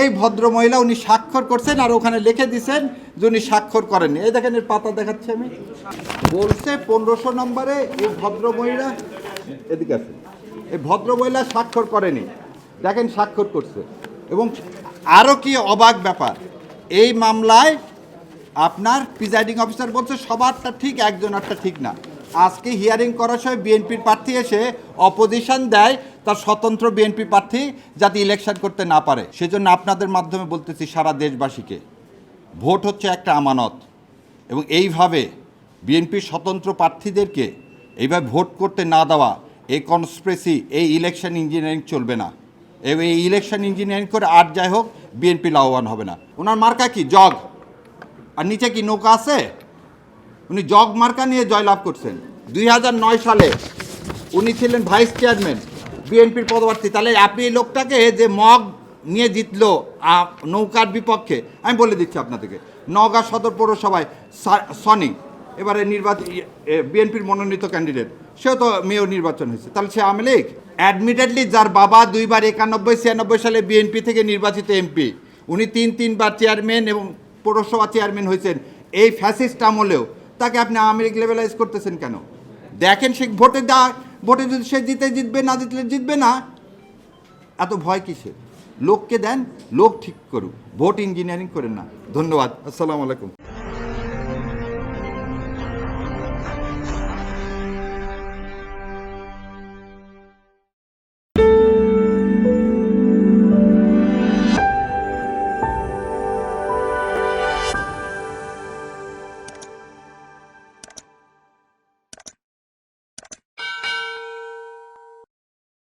এই ভদ্রমহিলা উনি স্বাক্ষর করছেন আর ওখানে লিখে দিয়েছেন যে উনি স্বাক্ষর করেননি। এই দেখেন এর পাতা দেখাচ্ছি আমি, বলছে 1500 নম্বরে এই ভদ্রমহিলা, এদিকে আছে, এই ভদ্রমহিলা স্বাক্ষর করেনি, দেখেন স্বাক্ষর করছে। এবং আরও কি অবাক ব্যাপার, এই মামলায় আপনার প্রিজাইডিং অফিসার বলছে সবারটা ঠিক, একজনেরটা ঠিক না। আজকে হিয়ারিং করার সময় বিএনপির প্রার্থী এসে অপোজিশন দেয় তার স্বতন্ত্র বিএনপি প্রার্থী যাতে ইলেকশন করতে না পারে। সেজন্য আপনাদের মাধ্যমে বলতেছি সারা দেশবাসীকে, ভোট হচ্ছে একটা আমানত, এবং এইভাবে বিএনপির স্বতন্ত্র প্রার্থীদেরকে এইভাবে ভোট করতে না দেওয়া, এই কনস্পিরেসি, এই ইলেকশন ইঞ্জিনিয়ারিং চলবে না। এই ইলেকশন ইঞ্জিনিয়ারিং করে আর যাই হোক বিএনপি লাভবান হবে না। ওনার মার্কা কি? জগ, আর নিচে কি নৌকা আছে? উনি জগ মার্কা নিয়ে জয়লাভ করছেন। 2009 সালে উনি ছিলেন ভাইস চেয়ারম্যান বিএনপির পদপ্রার্থী। তাহলে আপনি এই লোকটাকে যে মগ নিয়ে জিতলো নৌকার বিপক্ষে, আমি বলে দিচ্ছি আপনাদেরকে, নওগাঁ সদর পৌরসভায় সনি এবারে নির্বাচন বিএনপির মনোনীত ক্যান্ডিডেট, সেও তো মেয়র নির্বাচন হয়েছে। তাহলে সে আওয়ামী লীগ? অ্যাডমিটেডলি যার বাবা 2 বার 91, 96 সালে বিএনপি থেকে নির্বাচিত এমপি, উনি 3বার চেয়ারম্যান এবং পৌরসভা চেয়ারম্যান হয়েছেন এই ফ্যাসিস্ট আমলেও, তাকে আপনি আওয়ামী লীগ লেভেলাইজ করতেছেন কেন? দেখেন সে ভোটে যদি সে জিতবে, না জিতলে জিতবে না, এত ভয় কিসের? লোককে দেন, লোক ঠিক করুক, ভোট ইঞ্জিনিয়ারিং করেন না। ধন্যবাদ, আসসালামু আলাইকুম।